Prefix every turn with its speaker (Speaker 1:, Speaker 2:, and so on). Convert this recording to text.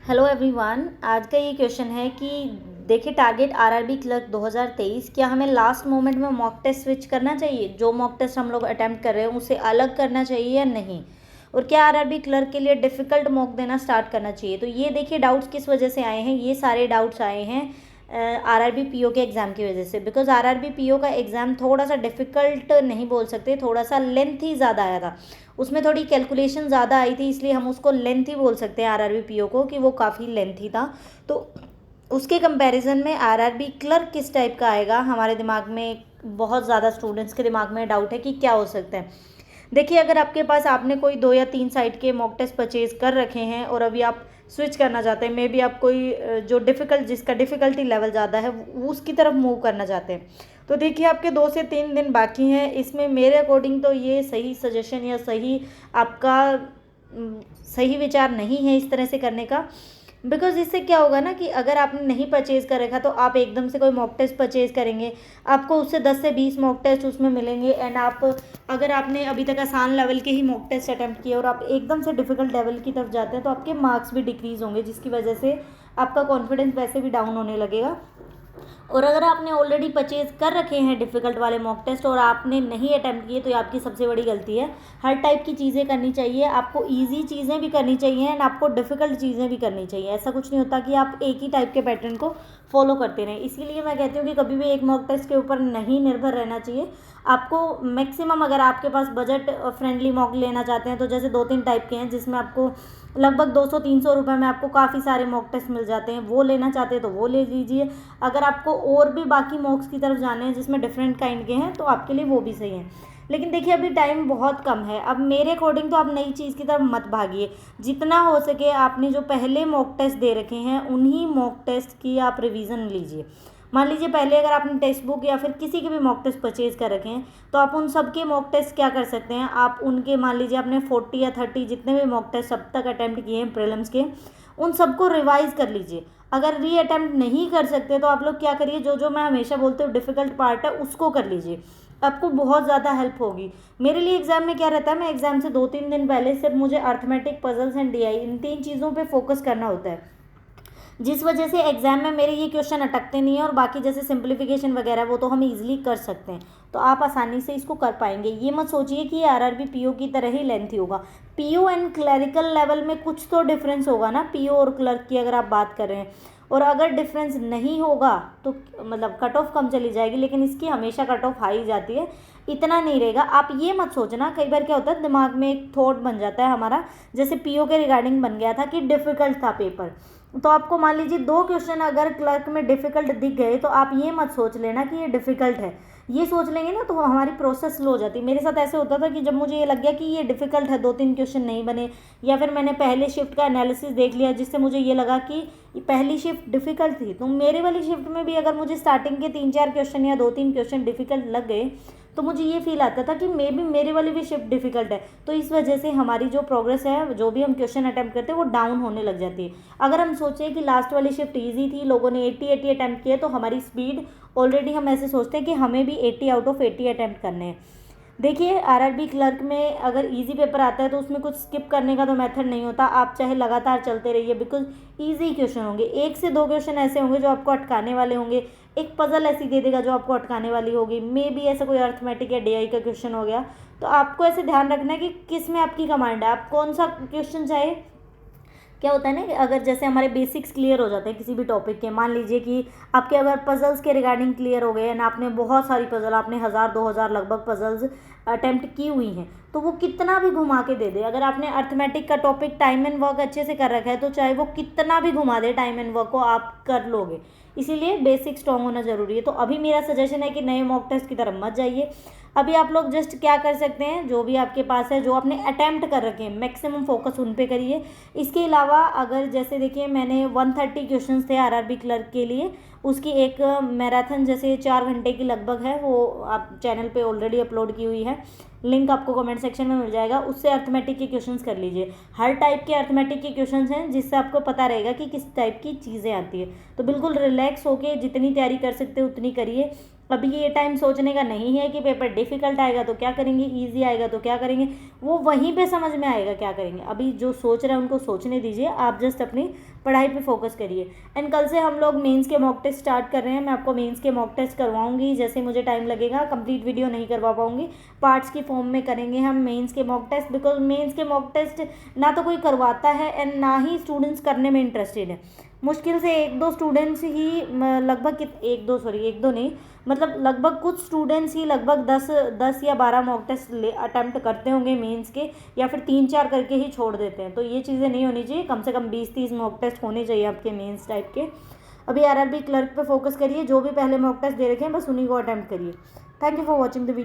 Speaker 1: Hello everyone. आज का ये क्वेश्चन है कि देखिए, टारगेट आरआरबी क्लर्क 2023, क्या हमें लास्ट मोमेंट में मॉक टेस्ट स्विच करना चाहिए? जो मॉक टेस्ट हम लोग अटैम्प्ट कर रहे हैं उसे अलग करना चाहिए या नहीं? और क्या आरआरबी क्लर्क के लिए डिफ़िकल्ट मॉक देना स्टार्ट करना चाहिए? तो ये देखिए, डाउट्स किस वजह से आए हैं। ये सारे डाउट्स आए हैं आरआरबी पीओ के एग्ज़ाम की वजह से। बिकॉज आरआरबी पीओ का एग्ज़ाम थोड़ा सा डिफ़िकल्ट नहीं बोल सकते, थोड़ा सा लेंथ ही ज़्यादा आया था। उसमें थोड़ी कैलकुलेशन ज़्यादा आई थी, इसलिए हम उसको लेंथ ही बोल सकते हैं आरआरबी पीओ को, कि वो काफ़ी लेंथी था। तो उसके कंपैरिजन में आरआरबी क्लर्क किस टाइप का आएगा, हमारे दिमाग में, बहुत ज़्यादा स्टूडेंट्स के दिमाग में डाउट है कि क्या हो सकता है। देखिए, अगर आपके पास आपने कोई 2 या 3 साइट के मॉक टेस्ट परचेज़ कर रखे हैं और अभी आप स्विच करना चाहते हैं, मे बी आप कोई जो जिसका डिफ़िकल्टी लेवल ज़्यादा है उसकी तरफ मूव करना चाहते हैं, तो देखिए आपके 2 से 3 दिन बाकी हैं। इसमें मेरे अकॉर्डिंग तो ये सही सजेशन या सही आपका सही विचार नहीं है इस तरह से करने का। बिकॉज इससे क्या होगा ना, कि अगर आपने नहीं परचेज़ कर रखा तो आप एकदम से कोई मॉक टेस्ट परचेज़ करेंगे, आपको उससे 10 से 20 मॉक टेस्ट उसमें मिलेंगे। एंड आप, अगर आपने अभी तक आसान लेवल के ही मॉक टेस्ट अटैम्प्ट किए और आप एकदम से डिफ़िकल्ट लेवल की तरफ जाते हैं, तो आपके मार्क्स भी डिक्रीज़ होंगे, जिसकी वजह से आपका कॉन्फिडेंस वैसे भी डाउन होने लगेगा। और अगर आपने ऑलरेडी परचेज़ कर रखे हैं डिफ़िकल्ट वाले मॉक टेस्ट और आपने नहीं अटैम्प्ट किए, तो ये आपकी सबसे बड़ी गलती है। हर टाइप की चीज़ें करनी चाहिए, आपको ईजी चीज़ें भी करनी चाहिए एंड आपको डिफ़िकल्ट चीज़ें भी करनी चाहिए। ऐसा कुछ नहीं होता कि आप एक ही टाइप के पैटर्न को फॉलो करते रहें। इसीलिए मैं कहती हूँ कि कभी भी एक मॉक टेस्ट के ऊपर नहीं निर्भर रहना चाहिए। आपको मैक्सिमम, अगर आपके पास बजट फ्रेंडली मॉक लेना चाहते हैं, तो जैसे 2-3 टाइप के हैं जिसमें आपको लगभग 200-300 रुपये में आपको काफ़ी सारे मॉक टेस्ट मिल जाते हैं, वो लेना चाहते हैं तो वो ले लीजिए। अगर आपको और भी बाकी मॉक्स की तरफ जाने हैं जिसमें डिफरेंट काइंड के हैं, तो आपके लिए वो भी सही है। लेकिन देखिए, अभी टाइम बहुत कम है। अब मेरे अकॉर्डिंग तो आप नई चीज़ की तरफ मत भागिए। जितना हो सके आपने जो पहले मॉक टेस्ट दे रखे हैं उन्हीं मॉक टेस्ट की आप रिवीजन लीजिए। मान लीजिए, पहले अगर आपने टेक्स्ट बुक या फिर किसी के भी मॉक टेस्ट परचेज़ कर रखे हैं, तो आप उन सब के मॉक टेस्ट क्या कर सकते हैं, आप उनके, मान लीजिए आपने 40 या 30 जितने भी मॉक टेस्ट अब तक अटैम्प्ट किए हैं प्रीलिम्स के, उन सबको रिवाइज़ कर लीजिए। अगर री अटैम्प्ट नहीं कर सकते तो आप लोग क्या करिए, जो जो मैं हमेशा बोलती हूँ डिफ़िकल्ट पार्ट है उसको कर लीजिए, आपको बहुत ज़्यादा हेल्प होगी। मेरे लिए एग्ज़ाम में क्या रहता है, मैं एग्ज़ाम से 2-3 दिन पहले सिर्फ मुझे अर्थमेटिक, पजल्स एंड डीआई, इन 3 चीज़ों पे फोकस करना होता है, जिस वजह से एग्जाम में मेरे ये क्वेश्चन अटकते नहीं है। और बाकी जैसे सिंप्लीफिकेशन वगैरह वो तो हम इजीली कर सकते हैं, तो आप आसानी से इसको कर पाएंगे। ये मत सोचिए कि ये आरआरबी पीओ की तरह ही लेंथी होगा। पीओ एंड क्लरिकल लेवल में कुछ तो डिफरेंस होगा ना, पीओ और क्लर्क की अगर आप बात कर रहे हैं। और अगर डिफरेंस नहीं होगा तो मतलब कट ऑफ कम चली जाएगी, लेकिन इसकी हमेशा कट ऑफ हाई जाती है, इतना नहीं रहेगा। आप ये मत सोचना, कई बार क्या होता है दिमाग में एक थॉट बन जाता है हमारा, जैसे पीओ के रिगार्डिंग बन गया था कि डिफ़िकल्ट था पेपर, तो आपको मान लीजिए 2 क्वेश्चन अगर क्लर्क में डिफ़िकल्ट दिख गए, तो आप ये मत सोच लेना कि ये डिफ़िकल्ट है। ये सोच लेंगे ना तो हमारी प्रोसेस स्लो हो जाती है। मेरे साथ ऐसे होता था कि जब मुझे ये लग गया कि ये डिफ़िकल्ट है, 2-3 क्वेश्चन नहीं बने, या फिर मैंने पहले शिफ्ट का एनालिसिस देख लिया जिससे मुझे ये लगा कि पहली शिफ्ट डिफ़िकल्ट थी, तो मेरे वाली शिफ्ट में भी अगर मुझे स्टार्टिंग के 3-4 क्वेश्चन या 2-3 क्वेश्चन डिफ़िकल्ट लग गए, तो मुझे ये फील आता था कि मे बी मेरे वाली भी शिफ्ट डिफ़िकल्ट है। तो इस वजह से हमारी जो प्रोग्रेस है, जो भी हम क्वेश्चन अटैम्प्ट करते हैं, वो डाउन होने लग जाती है। अगर हम सोचें कि लास्ट वाली शिफ्ट ईजी थी, लोगों ने 80-80 अटैम्प्ट किए, तो हमारी स्पीड ऑलरेडी, हम ऐसे सोचते हैं कि हमें भी 80 आउट ऑफ 80 अटैम्प्ट करने हैं। देखिए, आरआरबी क्लर्क में अगर इजी पेपर आता है तो उसमें कुछ स्किप करने का तो मेथड नहीं होता, आप चाहे लगातार चलते रहिए, बिकॉज इजी क्वेश्चन होंगे। 1 से 2 क्वेश्चन ऐसे होंगे जो आपको अटकाने वाले होंगे, एक पजल ऐसी दे देगा जो आपको अटकाने वाली होगी, मे बी ऐसा कोई अर्थमेटिक या डीआई का क्वेश्चन हो गया। तो आपको ऐसे ध्यान रखना है कि किस में आपकी कमांड है, आप कौन सा क्वेश्चन चाहे। क्या होता है ना कि अगर जैसे हमारे बेसिक्स क्लियर हो जाते हैं किसी भी टॉपिक के, मान लीजिए कि आपके अगर पजल्स के रिगार्डिंग क्लियर हो गए ना, आपने बहुत सारी पजल, आपने 1000-2000 लगभग पजल्स अटेम्प्ट की हुई हैं, तो वो कितना भी घुमा के दे दे, अगर आपने अर्थमेटिक का टॉपिक टाइम एंड वर्क अच्छे से कर रखा है, तो चाहे वो कितना भी घुमा दे टाइम एंड वर्क को, आप कर लोगे। इसीलिए बेसिक स्ट्रॉन्ग होना जरूरी है। तो अभी मेरा सजेशन है कि नए मॉक टेस्ट की तरफ मत जाइए। अभी आप लोग जस्ट क्या कर सकते हैं, जो भी आपके पास है, जो आपने अटैम्प्ट कर रखे हैं, मैक्सिमम फोकस उन पे करिए। इसके अलावा अगर जैसे देखिए, मैंने 130 क्वेश्चंस थे आरआरबी क्लर्क के लिए, उसकी एक मैराथन जैसे 4 घंटे की लगभग है, वो आप चैनल पे ऑलरेडी अपलोड की हुई है, लिंक आपको कमेंट सेक्शन में मिल जाएगा। उससे अर्थमेटिक के क्वेश्चंस कर लीजिए। हर टाइप के अर्थमेटिक के क्वेश्चंस हैं, जिससे आपको पता रहेगा कि किस टाइप की चीज़ें आती है। तो बिल्कुल रिलैक्स होके जितनी तैयारी कर सकते हो उतनी करिए। अभी ये टाइम सोचने का नहीं है कि पेपर डिफ़िकल्ट आएगा तो क्या करेंगे, ईजी आएगा तो क्या करेंगे, वो वहीं पे समझ में आएगा क्या करेंगे। अभी जो सोच रहे हैं उनको सोचने दीजिए, आप जस्ट अपनी पढ़ाई पे फोकस करिए। एंड कल से हम लोग मेंस के मॉक टेस्ट स्टार्ट कर रहे हैं। मैं आपको मेंस के मॉक टेस्ट करवाऊंगी, जैसे मुझे टाइम लगेगा। कंप्लीट वीडियो नहीं करवा पाऊंगी, पार्ट्स की फॉर्म में करेंगे हम मेंस के मॉक टेस्ट, बिकॉज मेंस के मॉक टेस्ट ना तो कोई करवाता है एंड ना ही स्टूडेंट्स करने में इंटरेस्टेड है। मुश्किल से एक दो स्टूडेंट्स ही लगभग एक दो नहीं, मतलब लगभग कुछ स्टूडेंट्स ही लगभग 10 या 12 मॉक टेस्ट अटैम्प्ट करते होंगे मेंस के, या फिर 3-4 करके ही छोड़ देते हैं। तो ये चीज़ें नहीं होनी चाहिए, कम से कम 20-30 मॉक टेस्ट होने चाहिए आपके मेंस टाइप के। अभी आरआरबी क्लर्क पे फोकस करिए, जो भी पहले मॉक टेस्ट दे रखे हैं बस उन्हीं को अटैम्प्ट करिए। Thank you for watching the video.